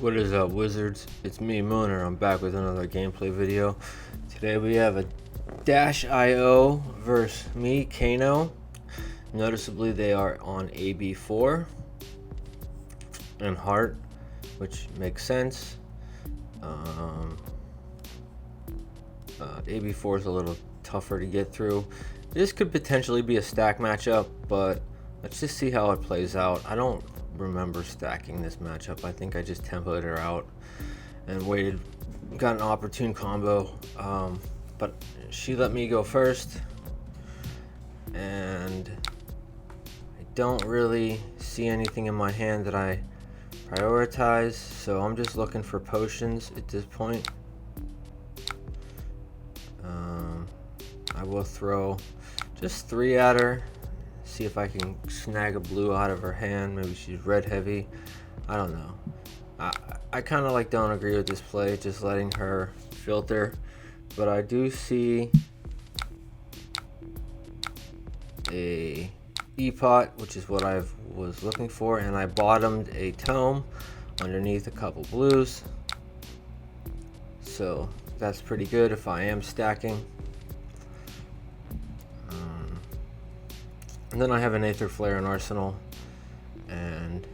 What is up, wizards? It's me, Mooner. I'm back with another gameplay video. Today we have a Dash IO versus me, Kano. Noticeably they are on AB4 and Heart, which makes sense. AB4 is a little tougher to get through. This could potentially be a stack matchup, but let's just see how it plays out. I don't remember stacking this matchup. I think I just templated her out and waited, got an opportune combo, but she let me go first, and I don't really see anything in my hand that I prioritize, so I'm just looking for potions at this point. I will throw just 3 at her, see if I can snag a blue out of her hand. Maybe she's red heavy, I don't know. I kind of don't agree with this play, just letting her filter, but I do see a E-pot, which is what I was looking for, and I bottomed a tome underneath a couple blues, so that's pretty good if I am stacking. And then I have an Aether Flare in Arsenal, and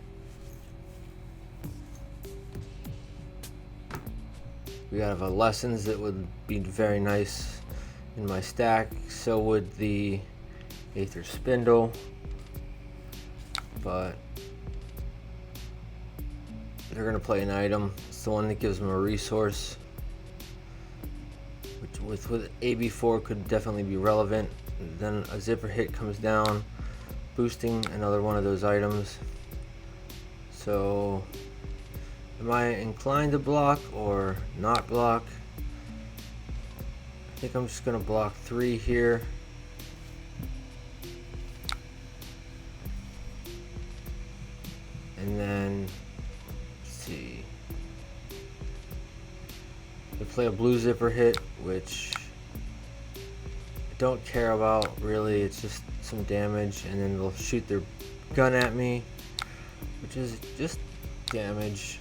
we have a Lessons that would be very nice in my stack. So would the Aether Spindle, but they're going to play an item. It's the one that gives them a resource, which with AB4 could definitely be relevant. Then a zipper hit comes down, boosting another one of those items. So am I inclined to block or not block? I think I'm just gonna block 3 here. And then let's see. They play a blue zipper hit, which don't care about really. It's just some damage, and then they'll shoot their gun at me, which is just damage.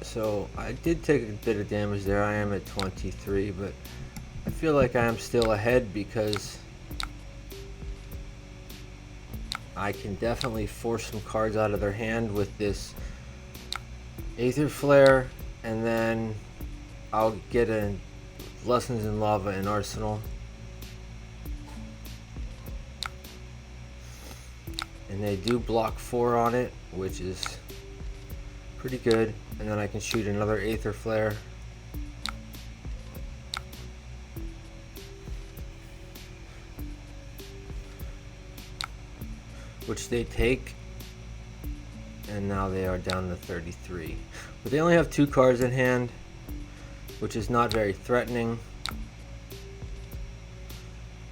So I did take a bit of damage there. I am at 23, but I feel like I am still ahead because I can definitely force some cards out of their hand with this Aether Flare, and then I'll get a Lessons in Lava in Arsenal. And they do block 4 on it, which is pretty good. And then I can shoot another Aether Flare. Which they take. And now they are down to 33. But they only have 2 cards in hand, which is not very threatening.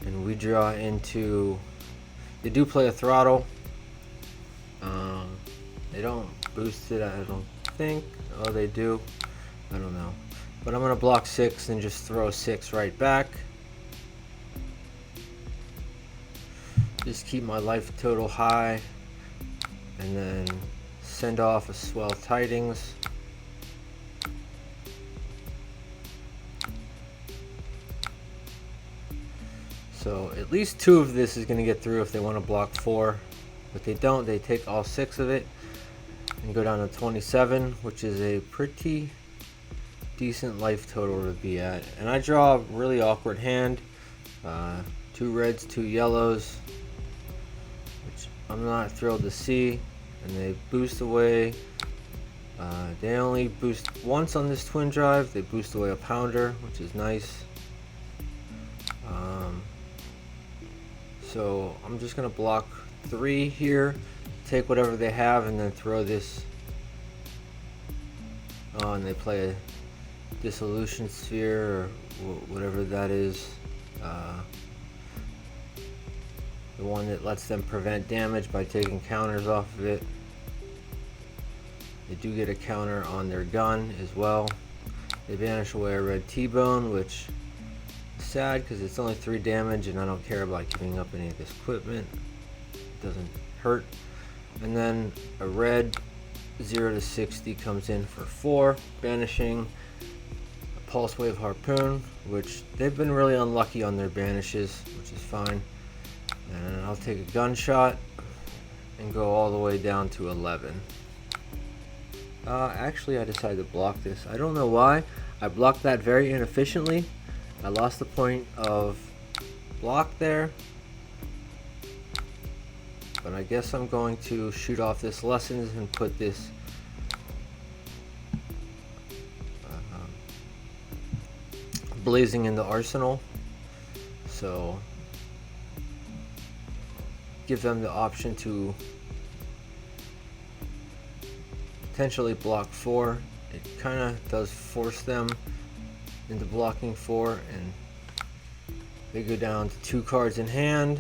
And we draw into... They do play a Throttle. They don't boost it, I don't think. Oh, they do. I don't know. But I'm going to block 6 and just throw 6 right back. Just keep my life total high. And then send off a Swell Tidings. So at least 2 of this is going to get through if they want to block 4. But they don't, they take all 6 of it and go down to 27, which is a pretty decent life total to be at. And I draw a really awkward hand, 2 reds, 2 yellows, which I'm not thrilled to see. And they boost away, they only boost once on this twin drive. They boost away a pounder, which is nice. So I'm just going to block 3 here, take whatever they have, and then throw this. Oh, and they play a Dissolution Sphere, or whatever that is. The one that lets them prevent damage by taking counters off of it. They do get a counter on their gun as well. They banish away a red T-Bone, which sad because it's only 3 damage and I don't care about giving up any of this equipment. It doesn't hurt. And then a red 0 to 60 comes in for 4, banishing a Pulse Wave Harpoon, which they've been really unlucky on their banishes, which is fine. And I'll take a Gunshot and go all the way down to 11. Actually, I decided to block this. I don't know why. I blocked that very inefficiently. I lost the point of block there. But I guess I'm going to shoot off this Lessons and put this Blazing in the arsenal. So give them the option to potentially block 4. It kind of does force them into blocking 4, and they go down to 2 cards in hand,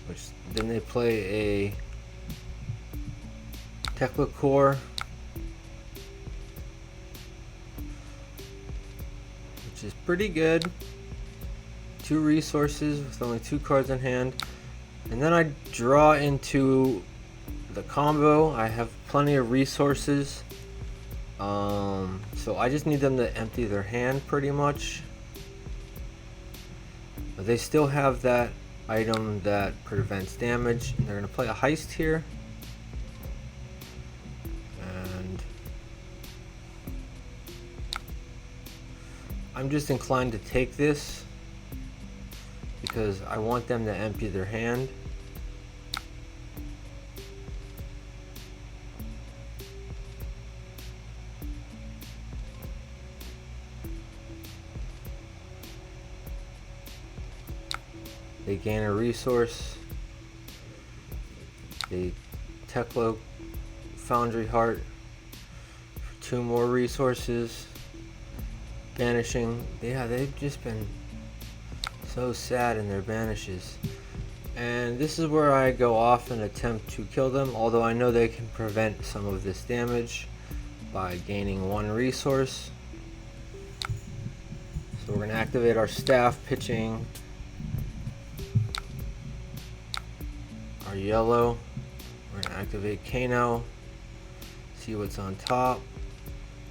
which then they play a Tekla Core, which is pretty good. 2 resources with only 2 cards in hand, and then I draw into the combo. I have plenty of resources, so I just need them to empty their hand pretty much. But they still have that item that prevents damage, and they're going to play a Heist here. And I'm just inclined to take this because I want them to empty their hand. They gain a resource. They Tekla Foundry Heart for 2 more resources. Banishing. Yeah, they've just been so sad in their banishes. And this is where I go off and attempt to kill them, although I know they can prevent some of this damage by gaining 1 resource. So we're going to activate our staff, pitching our yellow. We're going to activate Kano, see what's on top.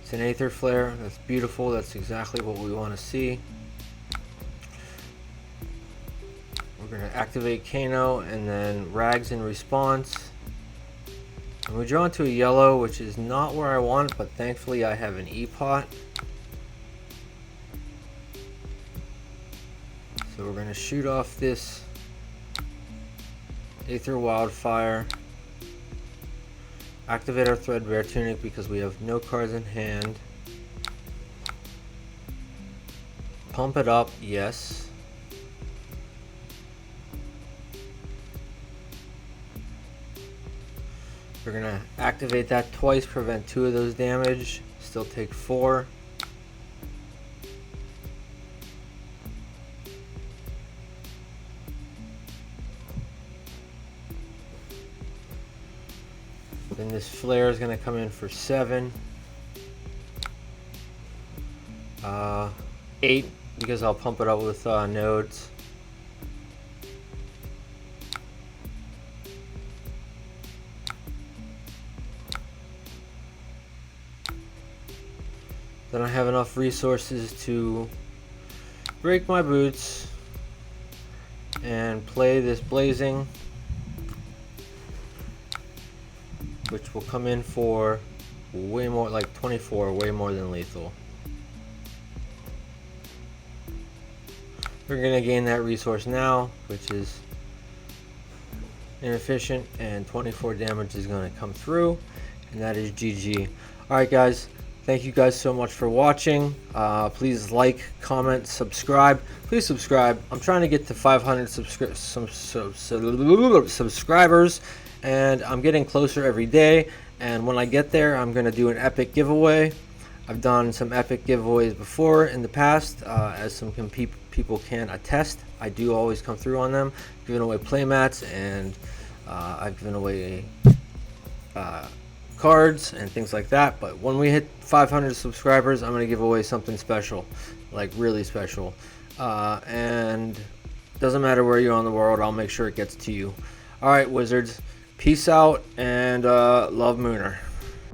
It's an Aether Flare. That's beautiful. That's exactly what we want to see. We're going to activate Kano and then Rags in response. And we draw into a yellow, which is not where I want, but thankfully I have an E-Pot. So we're going to shoot off this Aether Wildfire. Activate our Threadbare Tunic because we have no cards in hand. Pump it up, yes. We're gonna activate that twice, prevent 2 of those damage, still take 4. Then this flare is going to come in for 7. 8 because I'll pump it up with nodes. Then I have enough resources to break my boots and play this Blazing, which will come in for way more, like 24, way more than lethal. We're going to gain that resource now, which is inefficient, and 24 damage is going to come through, and that is GG. Alright guys, thank you guys so much for watching. Please like, comment, subscribe. Please subscribe. I'm trying to get to 500 subscribers, and I'm getting closer every day. And when I get there, I'm going to do an epic giveaway. I've done some epic giveaways before in the past, as some people can attest. I do always come through on them, giving away playmats, and I've given away cards and things like that. But when we hit 500 subscribers, I'm going to give away something special, like really special. And doesn't matter where you are in the world, I'll make sure it gets to you. Alright, Wizards. Peace out, and love Mooner.